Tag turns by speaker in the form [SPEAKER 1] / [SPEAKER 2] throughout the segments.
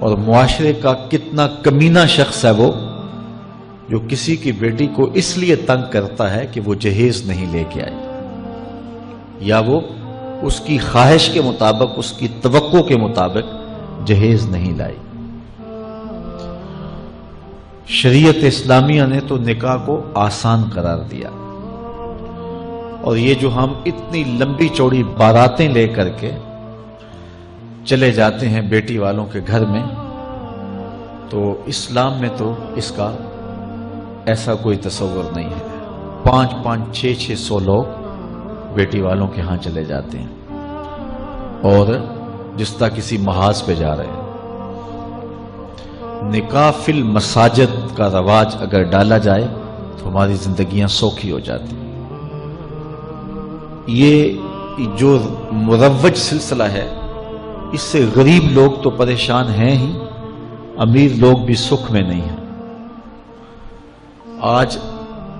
[SPEAKER 1] اور معاشرے کا کتنا کمینہ شخص ہے وہ جو کسی کی بیٹی کو اس لیے تنگ کرتا ہے کہ وہ جہیز نہیں لے کے آئی، یا وہ اس کی خواہش کے مطابق، اس کی توقع کے مطابق جہیز نہیں لائی۔ شریعت اسلامیہ نے تو نکاح کو آسان قرار دیا، اور یہ جو ہم اتنی لمبی چوڑی باراتیں لے کر کے چلے جاتے ہیں بیٹی والوں کے گھر میں، تو اسلام میں تو اس کا ایسا کوئی تصور نہیں ہے۔ 500 600 لوگ بیٹی والوں کے ہاں چلے جاتے ہیں اور جس طرح کسی محاذ پہ جا رہے ہیں۔ نکاح فی المساجد کا رواج اگر ڈالا جائے تو ہماری زندگیاں سوکھی ہو جاتی ہیں۔ یہ جو مروج سلسلہ ہے، اس سے غریب لوگ تو پریشان ہیں ہی، امیر لوگ بھی سکھ میں نہیں ہیں۔ آج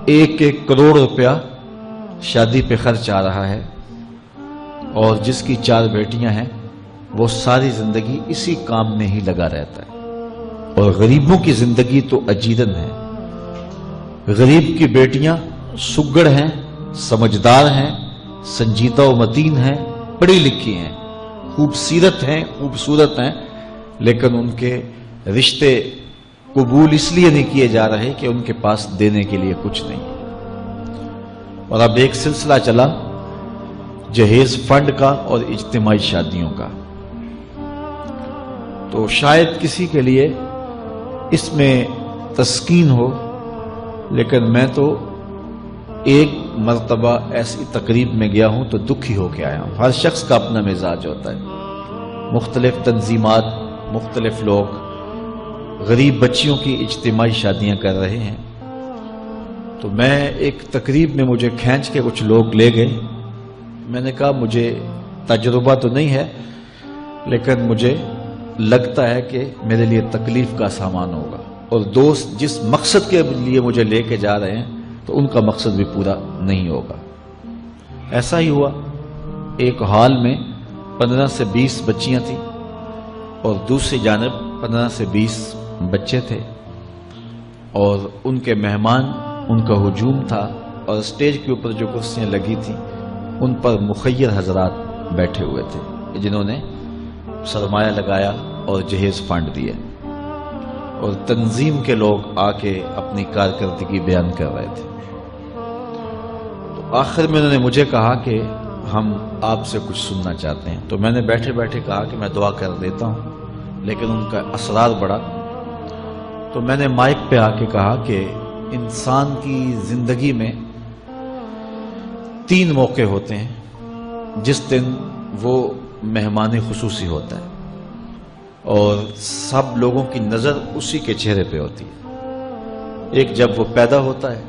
[SPEAKER 1] 1 کروڑ روپیہ شادی پہ خرچ آ رہا ہے، اور جس کی 4 بیٹیاں ہیں وہ ساری زندگی اسی کام میں ہی لگا رہتا ہے۔ اور غریبوں کی زندگی تو اجیرن ہے۔ غریب کی بیٹیاں سگڑ ہیں، سمجھدار ہیں، سنجیدہ و متین ہیں، پڑھی لکھی ہیں، خوبصورت ہیں، لیکن ان کے رشتے قبول اس لیے نہیں کیے جا رہے کہ ان کے پاس دینے کے لیے کچھ نہیں۔ اور اب ایک سلسلہ چلا جہیز فنڈ کا اور اجتماعی شادیوں کا، تو شاید کسی کے لیے اس میں تسکین ہو، لیکن میں تو ایک مرتبہ ایسی تقریب میں گیا ہوں تو دکھی ہو کے آیا ہوں۔ ہر شخص کا اپنا مزاج ہوتا ہے، مختلف تنظیمات، مختلف لوگ غریب بچیوں کی اجتماعی شادیاں کر رہے ہیں۔ تو میں ایک تقریب میں مجھے کھینچ کے کچھ لوگ لے گئے۔ میں نے کہا مجھے تجربہ تو نہیں ہے، لیکن مجھے لگتا ہے کہ میرے لیے تکلیف کا سامان ہوگا، اور دوست جس مقصد کے لیے مجھے لے کے جا رہے ہیں تو ان کا مقصد بھی پورا نہیں ہوگا۔ ایسا ہی ہوا۔ ایک ہال میں 15 سے 20 بچیاں تھیں، اور دوسری جانب 15 سے 20 بچے تھے، اور ان کے مہمان، ان کا ہجوم تھا، اور اسٹیج کے اوپر جو کرسیاں لگی تھیں ان پر مخیر حضرات بیٹھے ہوئے تھے جنہوں نے سرمایہ لگایا اور جہیز فنڈ دیے، اور تنظیم کے لوگ آ کے اپنی کارکردگی بیان کر رہے تھے۔ تو آخر میں انہوں نے مجھے کہا کہ ہم آپ سے کچھ سننا چاہتے ہیں۔ تو میں نے بیٹھے بیٹھے کہا کہ میں دعا کر دیتا ہوں، لیکن ان کا اصرار بڑا۔ تو میں نے مائک پہ آ کے کہا کہ انسان کی زندگی میں 3 موقع ہوتے ہیں جس دن وہ مہمان خصوصی ہوتا ہے، اور سب لوگوں کی نظر اسی کے چہرے پہ ہوتی ہے۔ ایک جب وہ پیدا ہوتا ہے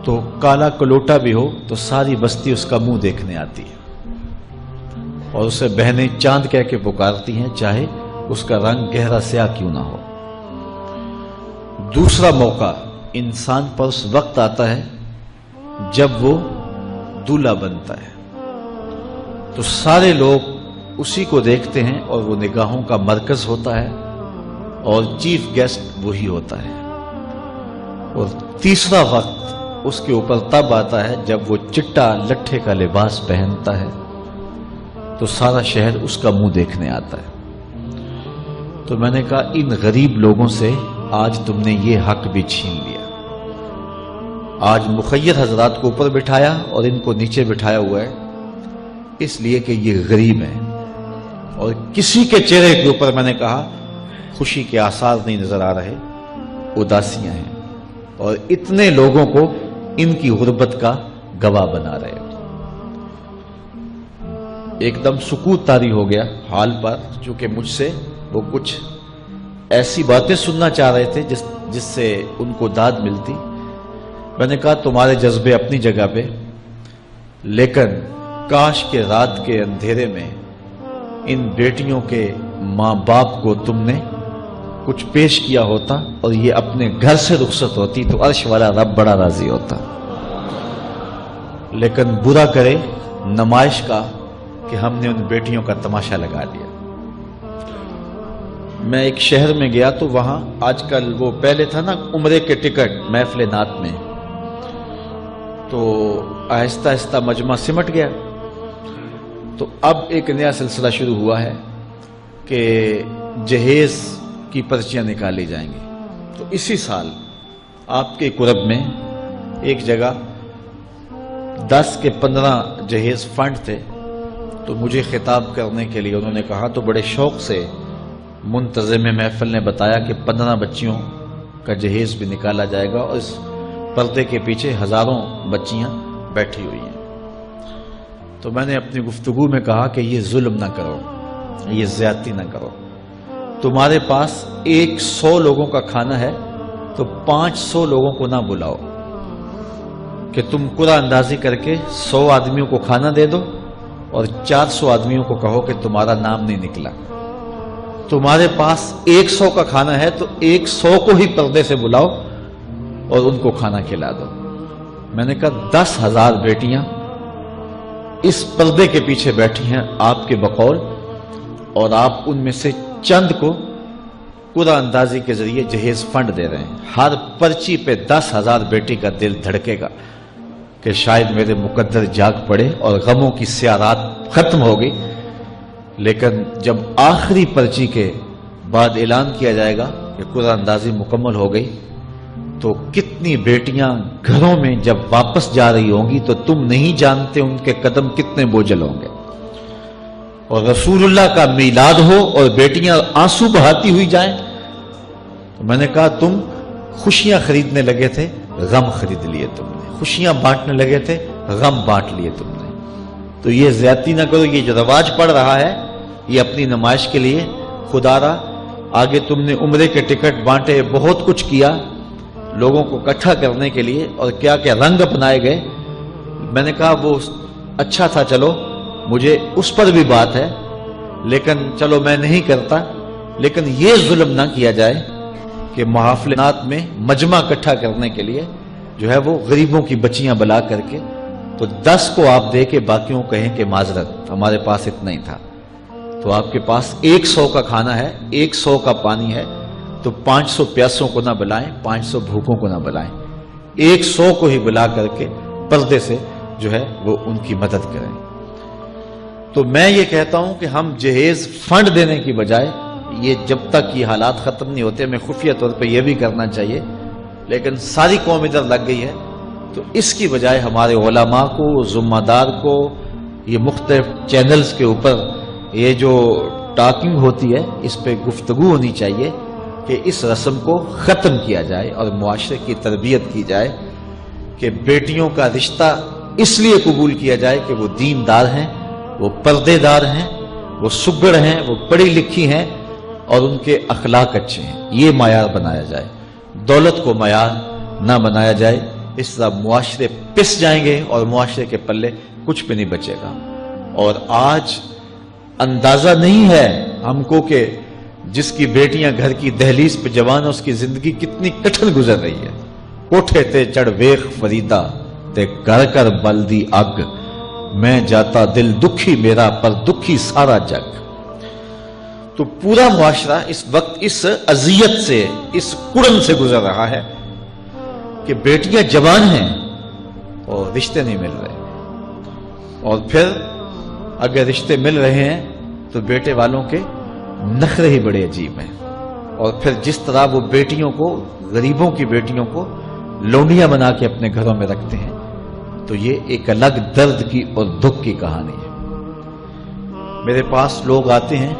[SPEAKER 1] تو کالا کلوٹا بھی ہو تو ساری بستی اس کا منہ دیکھنے آتی ہے، اور اسے بہنیں چاند کہہ کے پکارتی ہیں، چاہے اس کا رنگ گہرا سیاہ کیوں نہ ہو۔ دوسرا موقع انسان پر اس وقت آتا ہے جب وہ دولہا بنتا ہے، تو سارے لوگ اسی کو دیکھتے ہیں، اور وہ نگاہوں کا مرکز ہوتا ہے، اور چیف گیسٹ وہی ہوتا ہے۔ اور تیسرا وقت اس کے اوپر تب آتا ہے جب وہ چٹا لٹھے کا لباس پہنتا ہے، تو سارا شہر اس کا منہ دیکھنے آتا ہے۔ تو میں نے کہا ان غریب لوگوں سے آج تم نے یہ حق بھی چھین لیا۔ آج مخیر حضرات کو اوپر بٹھایا اور ان کو نیچے بٹھایا ہوا ہے، اس لیے کہ یہ غریب ہیں، اور کسی کے چہرے کے اوپر میں نے کہا خوشی کے آثار نہیں نظر آ رہے، اداسیاں ہیں، اور اتنے لوگوں کو ان کی غربت کا گواہ بنا رہے ہو۔ ایک دم سکوت طاری ہو گیا حال پر، چونکہ مجھ سے وہ کچھ ایسی باتیں سننا چاہ رہے تھے جس سے ان کو داد ملتی۔ میں نے کہا تمہارے جذبے اپنی جگہ پہ، لیکن کاش کے رات کے اندھیرے میں ان بیٹیوں کے ماں باپ کو تم نے کچھ پیش کیا ہوتا اور یہ اپنے گھر سے رخصت ہوتی تو عرش والا رب بڑا راضی ہوتا۔ لیکن برا کرے نمائش کا کہ ہم نے ان بیٹیوں کا تماشا لگا لیا۔ میں ایک شہر میں گیا تو وہاں آج کل وہ پہلے تھا نا عمرے کے ٹکٹ محفل نعت میں، تو آہستہ آہستہ مجمع سمٹ گیا، تو اب ایک نیا سلسلہ شروع ہوا ہے کہ جہیز کی پرچیاں نکالی جائیں گی۔ تو اسی سال آپ کے قرب میں ایک جگہ 10 کے 15 جہیز فنڈ تھے، تو مجھے خطاب کرنے کے لیے انہوں نے کہا، تو بڑے شوق سے منتظم محفل نے بتایا کہ 15 بچیوں کا جہیز بھی نکالا جائے گا، اور اس پردے کے پیچھے ہزاروں بچیاں بیٹھی ہوئی ہیں۔ تو میں نے اپنی گفتگو میں کہا کہ یہ ظلم نہ کرو، یہ زیادتی نہ کرو، تمہارے پاس 100 لوگوں کا کھانا ہے تو 500 لوگوں کو نہ بلاؤ کہ تم قرعہ اندازی کر کے 100 آدمیوں کو کھانا دے دو اور 400 آدمیوں کو کہو کہ تمہارا نام نہیں نکلا۔ تمہارے پاس 100 کا کھانا ہے تو 100 کو ہی پردے سے بلاؤ اور ان کو کھانا کھلا دو۔ میں نے کہا 10,000 بیٹیاں اس پردے کے پیچھے بیٹھی ہیں آپ کے بقول، اور آپ ان میں سے چند کو قرعہ اندازی کے ذریعے جہیز فنڈ دے رہے ہیں۔ ہر پرچی پہ 10,000 بیٹی کا دل دھڑکے گا کہ شاید میرے مقدر جاگ پڑے اور غموں کی سیاہ رات ختم ہوگی، لیکن جب آخری پرچی کے بعد اعلان کیا جائے گا کہ قرعہ اندازی مکمل ہو گئی، تو کتنی بیٹیاں گھروں میں جب واپس جا رہی ہوں گی تو تم نہیں جانتے ان کے قدم کتنے بوجھل ہوں گے۔ اور رسول اللہ کا میلاد ہو اور بیٹیاں آنسو بہاتی ہوئی جائیں، تو میں نے کہا تم خوشیاں خریدنے لگے تھے، غم خرید لیے تم نے، خوشیاں بانٹنے لگے تھے، غم بانٹ لیے تم نے۔ تو یہ زیادتی نہ کرو، یہ جو رواج پڑ رہا ہے یہ اپنی نمائش کے لیے، خدا را آگے تم نے عمرے کے ٹکٹ بانٹے، بہت کچھ کیا لوگوں کو اکٹھا کرنے کے لیے، اور کیا کیا رنگ اپنائے گئے۔ میں نے کہا وہ اچھا تھا، چلو مجھے اس پر بھی بات ہے، لیکن چلو میں نہیں کرتا، لیکن یہ ظلم نہ کیا جائے کہ محافلات میں مجمع اکٹھا کرنے کے لیے جو ہے وہ غریبوں کی بچیاں بلا کر کے تو 10 کو آپ دے کے باقیوں کہیں کہ معذرت ہمارے پاس اتنا ہی تھا۔ تو آپ کے پاس 100 کا کھانا ہے، 100 کا پانی ہے، تو 500 پیاسوں کو نہ بلائیں، 500 بھوکوں کو نہ بلائیں، 100 کو ہی بلا کر کے پردے سے جو ہے وہ ان کی مدد کریں۔ تو میں یہ کہتا ہوں کہ ہم جہیز فنڈ دینے کی بجائے، یہ جب تک یہ حالات ختم نہیں ہوتے، میں خفیہ طور پہ یہ بھی کرنا چاہیے، لیکن ساری قوم ادھر لگ گئی ہے، تو اس کی بجائے ہمارے علماء کو، ذمہ دار کو، یہ مختلف چینلز کے اوپر یہ جو ٹاکنگ ہوتی ہے اس پہ گفتگو ہونی چاہیے کہ اس رسم کو ختم کیا جائے اور معاشرے کی تربیت کی جائے کہ بیٹیوں کا رشتہ اس لیے قبول کیا جائے کہ وہ دیندار ہیں، وہ پردے دار ہیں، وہ سگڑ ہیں، وہ پڑھی لکھی ہیں اور ان کے اخلاق اچھے ہیں، یہ معیار بنایا جائے، دولت کو معیار نہ بنایا جائے۔ اس طرح معاشرے پس جائیں گے اور معاشرے کے پلے کچھ بھی نہیں بچے گا۔ اور آج اندازہ نہیں ہے ہم کو کہ جس کی بیٹیاں گھر کی دہلیز پہ جوان، اس کی زندگی کتنی کٹھن گزر رہی ہے۔ کوٹھے تے چڑھ ویخ فریدا تے گھر کر بلدی اگ، میں جاتا دل دکھی میرا پر دکھی سارا جگ۔ تو پورا معاشرہ اس وقت اس اذیت سے، اس کڑن سے گزر رہا ہے کہ بیٹیاں جوان ہیں اور رشتے نہیں مل رہے، اور پھر اگر رشتے مل رہے ہیں تو بیٹے والوں کے نخرے ہی بڑے عجیب ہیں، اور پھر جس طرح وہ بیٹیوں کو، غریبوں کی بیٹیوں کو لونڈیاں بنا کے اپنے گھروں میں رکھتے ہیں، تو یہ ایک الگ درد کی اور دکھ کی کہانی ہے۔ میرے پاس لوگ آتے ہیں،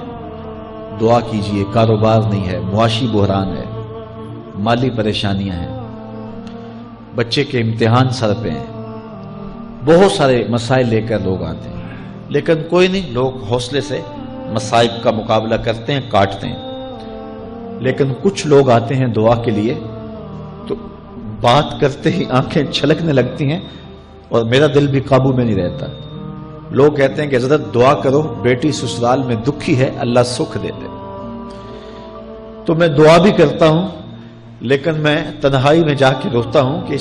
[SPEAKER 1] دعا کیجئے، کاروبار نہیں ہے، معاشی بحران ہے، مالی پریشانیاں ہیں، بچے کے امتحان سر پہ ہیں، بہت سارے مسائل لے کر لوگ آتے ہیں، لیکن کوئی نہیں، لوگ حوصلے سے مصائب کا مقابلہ کرتے ہیں، کاٹتے ہیں۔ لیکن کچھ لوگ آتے ہیں دعا کے لیے تو بات کرتے ہی آنکھیں چھلکنے لگتی ہیں اور میرا دل بھی قابو میں نہیں رہتا۔ لوگ کہتے ہیں کہ حضرت دعا کرو، بیٹی سسرال میں دکھی ہے، اللہ سکھ دے دے۔ تو میں دعا بھی کرتا ہوں، لیکن میں تنہائی میں جا کے روتا ہوں کہ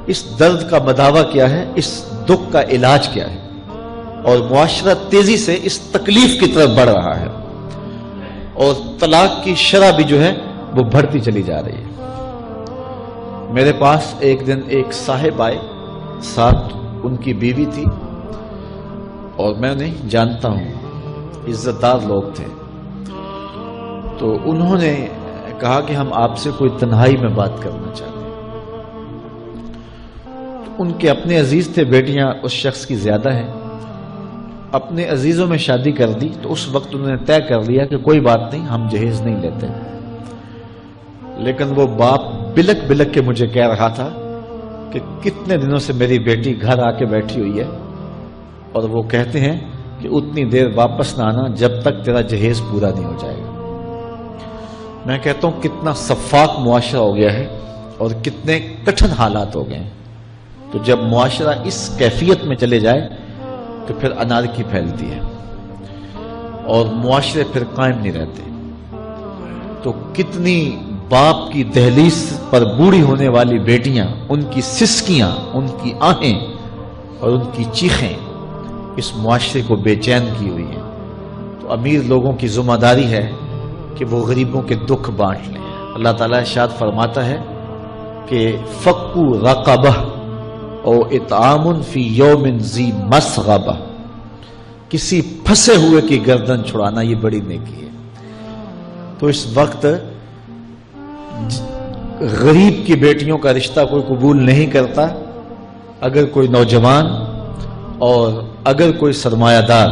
[SPEAKER 1] اس درد کا مداوع کیا ہے، اس دکھ کا علاج کیا ہے، اور معاشرہ تیزی سے اس تکلیف کی طرف بڑھ رہا ہے۔ اور طلاق کی شرح بھی جو ہے وہ بڑھتی چلی جا رہی ہے۔ میرے پاس ایک دن ایک صاحب آئے، ساتھ ان کی بیوی تھی، اور میں انہیں جانتا ہوں، عزت دار لوگ تھے۔ تو انہوں نے کہا کہ ہم آپ سے کوئی تنہائی میں بات کرنا چاہتے ہیں۔ ان کے اپنے عزیز تھے، بیٹیاں اس شخص کی زیادہ ہیں، اپنے عزیزوں میں شادی کر دی، تو اس وقت انہوں نے طے کر لیا کہ کوئی بات نہیں، ہم جہیز نہیں لیتے۔ لیکن وہ باپ بلک بلک کے مجھے کہہ رہا تھا کہ کتنے دنوں سے میری بیٹی گھر آ کے بیٹھی ہوئی ہے، اور وہ کہتے ہیں کہ اتنی دیر واپس نہ آنا جب تک تیرا جہیز پورا نہیں ہو جائے گا۔ میں کہتا ہوں کتنا صفاق معاشرہ ہو گیا ہے اور کتنے کٹھن حالات ہو گئے ہیں۔ تو جب معاشرہ اس کیفیت میں چلے جائے تو پھر انارکی پھیلتی ہے اور معاشرے پھر قائم نہیں رہتے۔ تو کتنی باپ کی دہلیز پر بوڑھی ہونے والی بیٹیاں، ان کی سسکیاں، ان کی آہیں اور ان کی چیخیں اس معاشرے کو بے چین کی ہوئی ہیں۔ تو امیر لوگوں کی ذمہ داری ہے کہ وہ غریبوں کے دکھ بانٹ لیں۔ اللہ تعالیٰ ارشاد فرماتا ہے کہ فَقُّ رَقَبَةٍ او اطعام فی یوم ذی مسغبہ، کسی پھنسے ہوئے کی گردن چھڑانا یہ بڑی نیکی ہے۔ تو اس وقت غریب کی بیٹیوں کا رشتہ کوئی قبول نہیں کرتا۔ اگر کوئی نوجوان اور اگر کوئی سرمایہ دار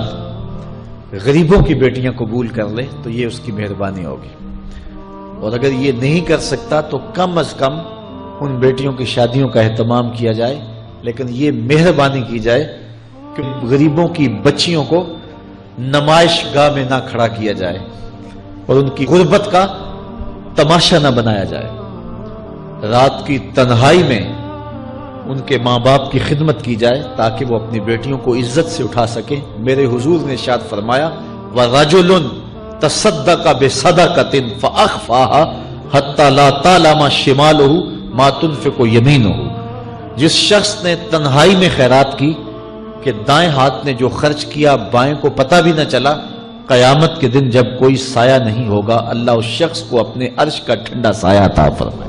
[SPEAKER 1] غریبوں کی بیٹیاں قبول کر لے تو یہ اس کی مہربانی ہوگی، اور اگر یہ نہیں کر سکتا تو کم از کم ان بیٹیوں کی شادیوں کا اہتمام کیا جائے، لیکن یہ مہربانی کی جائے کہ غریبوں کی بچیوں کو نمائش گاہ میں نہ کھڑا کیا جائے اور ان کی غربت کا تماشا نہ بنایا جائے۔ رات کی تنہائی میں ان کے ماں باپ کی خدمت کی جائے تاکہ وہ اپنی بیٹیوں کو عزت سے اٹھا سکیں۔ میرے حضور نے ارشاد فرمایا وَرَجُلٌ تَصَدَّقَ بِصَدَقَةٍ فَأَخْفَاهَا حَتَّى لَا تَعْلَمَ شِمَالُهُ مَا تُنْفِقُ يَمِينُهُ، جس شخص نے تنہائی میں خیرات کی کہ دائیں ہاتھ نے جو خرچ کیا بائیں کو پتہ بھی نہ چلا، قیامت کے دن جب کوئی سایہ نہیں ہوگا اللہ اس شخص کو اپنے عرش کا ٹھنڈا سایہ عطا فرمائے۔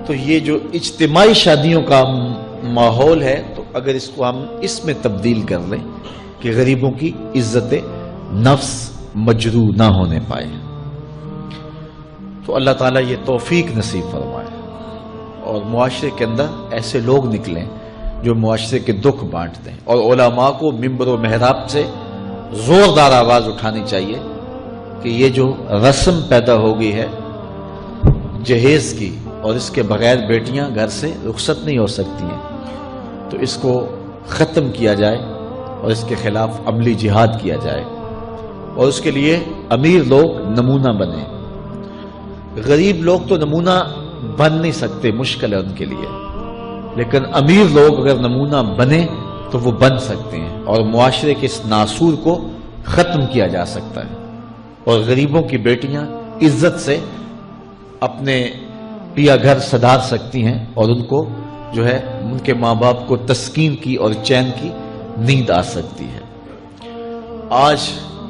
[SPEAKER 1] تو یہ جو اجتماعی شادیوں کا ماحول ہے، تو اگر اس کو ہم اس میں تبدیل کر لیں کہ غریبوں کی عزت نفس مجروح نہ ہونے پائے، تو اللہ تعالیٰ یہ توفیق نصیب فرمائے اور معاشرے کے اندر ایسے لوگ نکلیں جو معاشرے کے دکھ بانٹتے ہیں۔ اور علماء کو منبر و محراب سے زوردار آواز اٹھانی چاہیے کہ یہ جو رسم پیدا ہو گئی ہے جہیز کی، اور اس کے بغیر بیٹیاں گھر سے رخصت نہیں ہو سکتی ہیں، تو اس کو ختم کیا جائے اور اس کے خلاف عملی جہاد کیا جائے، اور اس کے لیے امیر لوگ نمونہ بنیں۔ غریب لوگ تو نمونہ بن نہیں سکتے، مشکل ہے ان کے لیے، لیکن امیر لوگ اگر نمونہ بنے تو وہ بن سکتے ہیں اور معاشرے کے اس ناسور کو ختم کیا جا سکتا ہے، اور غریبوں کی بیٹیاں عزت سے اپنے پیا گھر سدھار سکتی ہیں، اور ان کو جو ہے ان کے ماں باپ کو تسکین کی اور چین کی نیند آ سکتی ہے۔ آج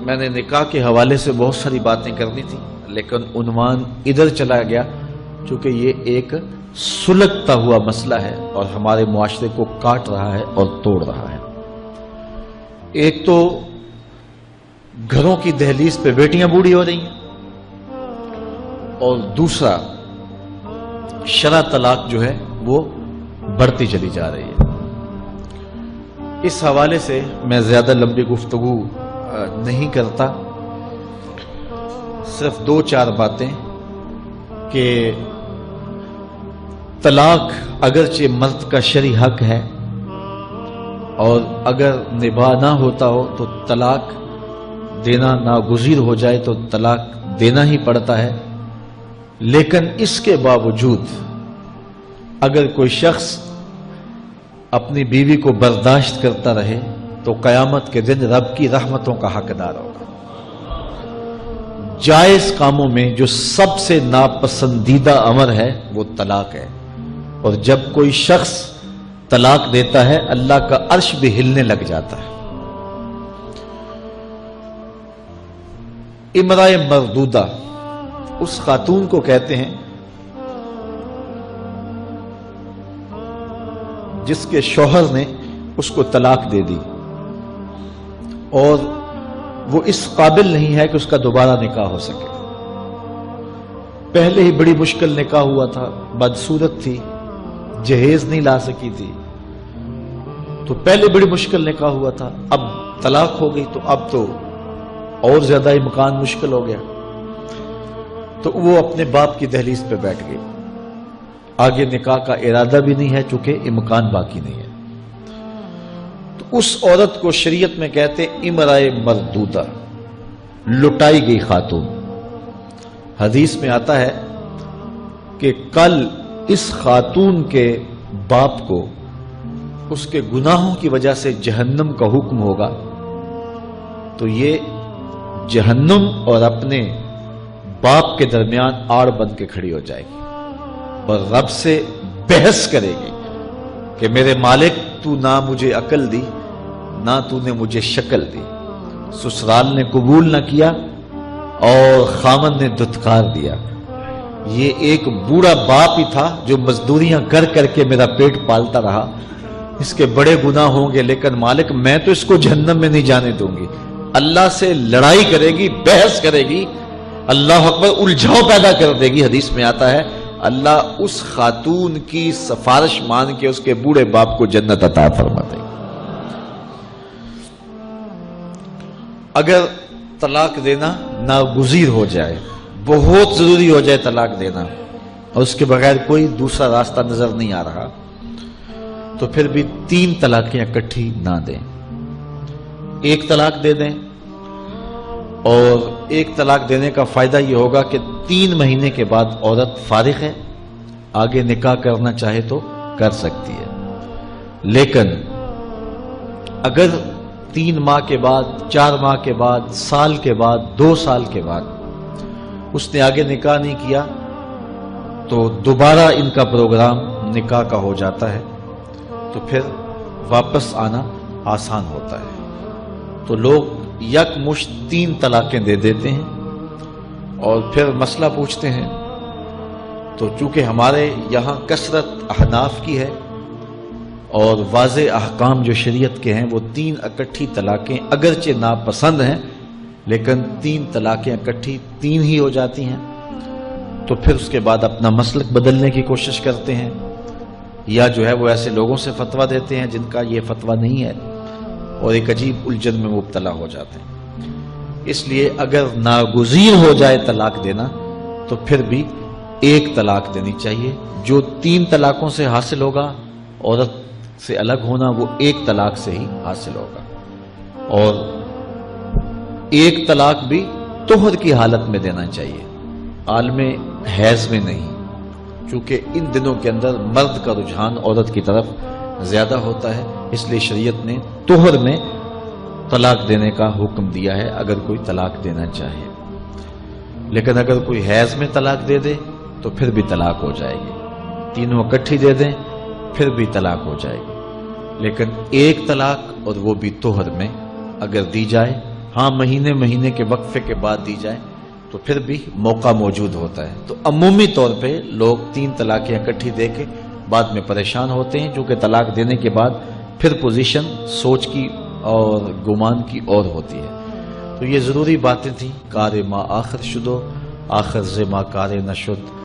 [SPEAKER 1] میں نے نکاح کے حوالے سے بہت ساری باتیں کرنی تھی، لیکن عنوان ادھر چلا گیا چونکہ یہ ایک سلگتا ہوا مسئلہ ہے اور ہمارے معاشرے کو کاٹ رہا ہے اور توڑ رہا ہے۔ ایک تو گھروں کی دہلیز پہ بیٹیاں بوڑھی ہو رہی ہیں، اور دوسرا شرع طلاق جو ہے وہ بڑھتی چلی جا رہی ہے۔ اس حوالے سے میں زیادہ لمبی گفتگو نہیں کرتا، صرف دو چار باتیں کہ طلاق اگرچہ مرد کا شرعی حق ہے، اور اگر نباہ نہ ہوتا ہو تو طلاق دینا ناگزیر ہو جائے تو طلاق دینا ہی پڑتا ہے، لیکن اس کے باوجود اگر کوئی شخص اپنی بیوی کو برداشت کرتا رہے تو قیامت کے دن رب کی رحمتوں کا حقدار ہوگا۔ جائز کاموں میں جو سب سے ناپسندیدہ امر ہے وہ طلاق ہے، اور جب کوئی شخص طلاق دیتا ہے اللہ کا عرش بھی ہلنے لگ جاتا ہے۔ امرأہ مردودہ اس خاتون کو کہتے ہیں جس کے شوہر نے اس کو طلاق دے دی اور وہ اس قابل نہیں ہے کہ اس کا دوبارہ نکاح ہو سکے. پہلے ہی بڑی مشکل نکاح ہوا تھا، بدصورت تھی، جہیز نہیں لا سکی تھی، تو پہلے بڑی مشکل نکاح ہوا تھا، اب طلاق ہو گئی تو اب تو اور زیادہ امکان مشکل ہو گیا. تو وہ اپنے باپ کی دہلیز پہ بیٹھ گئی. آگے نکاح کا ارادہ بھی نہیں ہے چونکہ امکان باقی نہیں ہے. تو اس عورت کو شریعت میں کہتے امرأہ مردودہ، لٹائی گئی خاتون. حدیث میں آتا ہے کہ کل اس خاتون کے باپ کو اس کے گناہوں کی وجہ سے جہنم کا حکم ہوگا، تو یہ جہنم اور اپنے باپ کے درمیان آڑ بن کے کھڑی ہو جائے گی اور رب سے بحث کرے گی کہ میرے مالک تو نہ مجھے عقل دی نہ تو نے مجھے شکل دی. سسرال نے قبول نہ کیا اور خامن نے دھتکار دیا. یہ ایک بوڑھا باپ ہی تھا جو مزدوریاں کر کر کے میرا پیٹ پالتا رہا، اس کے بڑے گناہ ہوں گے لیکن مالک میں تو اس کو جہنم میں نہیں جانے دوں گی. اللہ سے لڑائی کرے گی، بحث کرے گی، اللہ اکبر، الجھاؤ پیدا کر دے گی. حدیث میں آتا ہے اللہ اس خاتون کی سفارش مان کے اس کے بوڑھے باپ کو جنت عطا فرما دے گی. اگر طلاق دینا ناگزیر ہو جائے، بہت ضروری ہو جائے طلاق دینا اور اس کے بغیر کوئی دوسرا راستہ نظر نہیں آ رہا، تو پھر بھی 3 طلاقیں اکٹھی نہ دیں. 1 طلاق دے دیں، اور 1 طلاق دینے کا فائدہ یہ ہوگا کہ 3 مہینے کے بعد عورت فارغ ہے، آگے نکاح کرنا چاہے تو کر سکتی ہے. لیکن اگر 3 ماہ کے بعد، 4 ماہ کے بعد، سال کے بعد، 2 سال کے بعد اس نے آگے نکاح نہیں کیا تو دوبارہ ان کا پروگرام نکاح کا ہو جاتا ہے، تو پھر واپس آنا آسان ہوتا ہے. تو لوگ یک مشت 3 طلاقیں دے دیتے ہیں اور پھر مسئلہ پوچھتے ہیں. تو چونکہ ہمارے یہاں کثرت احناف کی ہے اور واضح احکام جو شریعت کے ہیں وہ 3 اکٹھی طلاقیں اگرچہ ناپسند ہیں لیکن 3 طلاقیں اکٹھی 3 ہی ہو جاتی ہیں. تو پھر اس کے بعد اپنا مسلک بدلنے کی کوشش کرتے ہیں، یا جو ہے وہ ایسے لوگوں سے فتویٰ دیتے ہیں جن کا یہ فتویٰ نہیں ہے اور ایک عجیب الجھن میں مبتلا ہو جاتے ہیں. اس لیے اگر ناگزیر ہو جائے طلاق دینا تو پھر بھی 1 طلاق دینی چاہیے. جو 3 طلاقوں سے حاصل ہوگا، عورت سے الگ ہونا، وہ 1 طلاق سے ہی حاصل ہوگا. اور 1 طلاق بھی طہر کی حالت میں دینا چاہیے، عالم حیض میں نہیں، چونکہ ان دنوں کے اندر مرد کا رجحان عورت کی طرف زیادہ ہوتا ہے، اس لیے شریعت نے طہر میں طلاق دینے کا حکم دیا ہے اگر کوئی طلاق دینا چاہے. لیکن اگر کوئی حیض میں طلاق دے دے تو پھر بھی طلاق ہو جائے گی. 3 اکٹھی دے دیں پھر بھی طلاق ہو جائے گی. لیکن 1 طلاق اور وہ بھی طہر میں اگر دی جائے، ہاں مہینے کے وقفے کے بعد دی جائے تو پھر بھی موقع موجود ہوتا ہے. تو عمومی طور پہ لوگ 3 طلاقیں اکٹھی دے کے بعد میں پریشان ہوتے ہیں، چونکہ طلاق دینے کے بعد پھر پوزیشن سوچ کی اور گمان کی اور ہوتی ہے. تو یہ ضروری باتیں تھیں. کار ما آخر شدو آخر ز ما کار نشد.